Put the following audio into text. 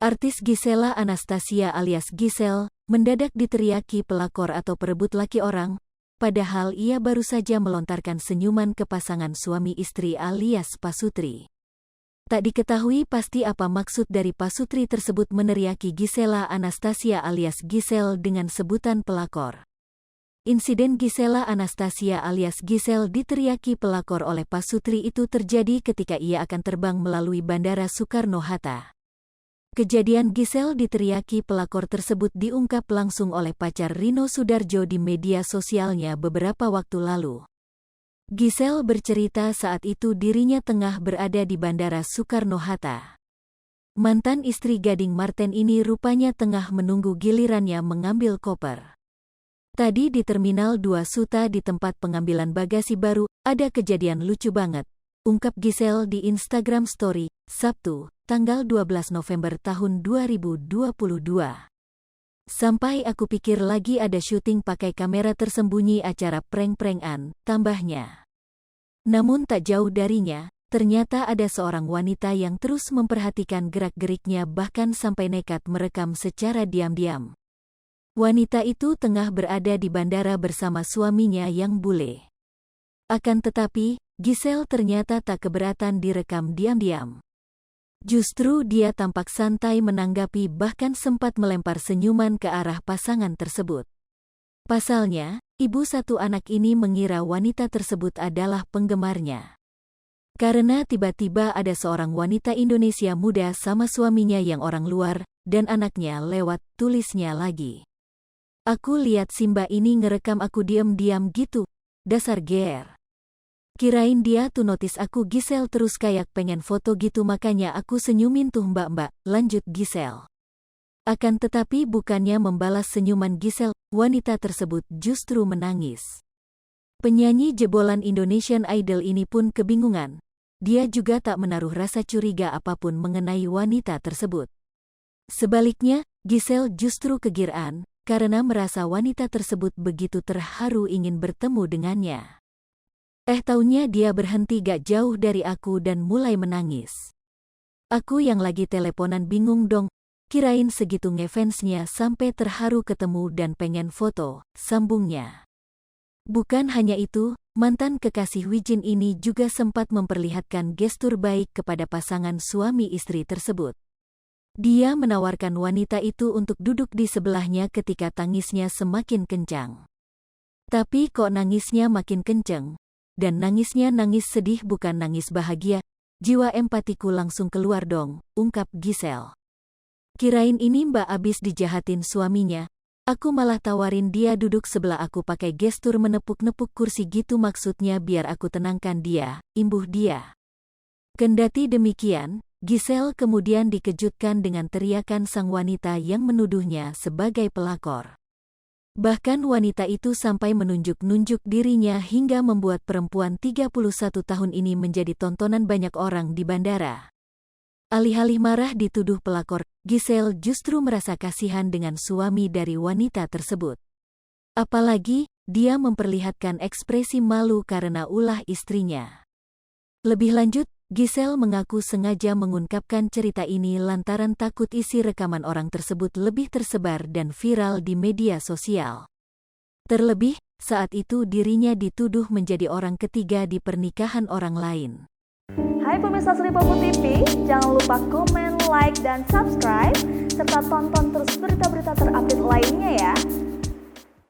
Artis Gisela Anastasia alias Gisel, mendadak diteriaki pelakor atau perebut laki orang, padahal ia baru saja melontarkan senyuman ke pasangan suami istri alias Pasutri. Tak diketahui pasti apa maksud dari Pasutri tersebut meneriaki Gisela Anastasia alias Gisel dengan sebutan pelakor. Insiden Gisela Anastasia alias Gisel diteriaki pelakor oleh Pasutri itu terjadi ketika ia akan terbang melalui Bandara Soekarno-Hatta. Kejadian Gisel diteriaki pelakor tersebut diungkap langsung oleh pacar Rino Sudarjo di media sosialnya beberapa waktu lalu. Gisel bercerita saat itu dirinya tengah berada di Bandara Soekarno-Hatta. Mantan istri Gading Marten ini rupanya tengah menunggu gilirannya mengambil koper. Tadi di Terminal 2 Suta di tempat pengambilan bagasi baru, ada kejadian lucu banget, ungkap Gisel di Instagram Story, Sabtu, tanggal 12 November tahun 2022. Sampai aku pikir lagi ada syuting pakai kamera tersembunyi acara prank-prankan, tambahnya. Namun tak jauh darinya, ternyata ada seorang wanita yang terus memperhatikan gerak-geriknya bahkan sampai nekat merekam secara diam-diam. Wanita itu tengah berada di bandara bersama suaminya yang bule. Akan tetapi, Gisel ternyata tak keberatan direkam diam-diam. Justru dia tampak santai menanggapi bahkan sempat melempar senyuman ke arah pasangan tersebut. Pasalnya, ibu satu anak ini mengira wanita tersebut adalah penggemarnya. Karena tiba-tiba ada seorang wanita Indonesia muda sama suaminya yang orang luar, dan anaknya lewat, tulisnya lagi. Aku lihat Simba ini ngerekam aku diam-diam gitu, dasar GR. Kirain dia tuh notis aku. Gisel terus kayak pengen foto gitu makanya aku senyumin tuh mbak-mbak, lanjut Gisel. Akan tetapi bukannya membalas senyuman Gisel, wanita tersebut justru menangis. Penyanyi jebolan Indonesian Idol ini pun kebingungan. Dia juga tak menaruh rasa curiga apapun mengenai wanita tersebut. Sebaliknya, Gisel justru kegiran, karena merasa wanita tersebut begitu terharu ingin bertemu dengannya. Taunya dia berhenti gak jauh dari aku dan mulai menangis. Aku yang lagi teleponan bingung dong, kirain segitu ngefansnya sampai terharu ketemu dan pengen foto, sambungnya. Bukan hanya itu, mantan kekasih Wijin ini juga sempat memperlihatkan gestur baik kepada pasangan suami istri tersebut. Dia menawarkan wanita itu untuk duduk di sebelahnya ketika tangisnya semakin kencang. Tapi kok nangisnya makin kencang? Dan nangisnya nangis sedih bukan nangis bahagia, jiwa empatiku langsung keluar dong, ungkap Gisel. Kirain ini mbak abis dijahatin suaminya, aku malah tawarin dia duduk sebelah aku pakai gestur menepuk-nepuk kursi gitu maksudnya biar aku tenangkan dia, imbuh dia. Kendati demikian, Gisel kemudian dikejutkan dengan teriakan sang wanita yang menuduhnya sebagai pelakor. Bahkan wanita itu sampai menunjuk-nunjuk dirinya hingga membuat perempuan 31 tahun ini menjadi tontonan banyak orang di bandara. Alih-alih marah dituduh pelakor, Gisel justru merasa kasihan dengan suami dari wanita tersebut. Apalagi, dia memperlihatkan ekspresi malu karena ulah istrinya. Lebih lanjut, Gisel mengaku sengaja mengungkapkan cerita ini lantaran takut isi rekaman orang tersebut lebih tersebar dan viral di media sosial. Terlebih, saat itu dirinya dituduh menjadi orang ketiga di pernikahan orang lain. Hai pemirsa Sri Popo TV, jangan lupa komen, like, dan subscribe, serta tonton terus berita-berita terupdate lainnya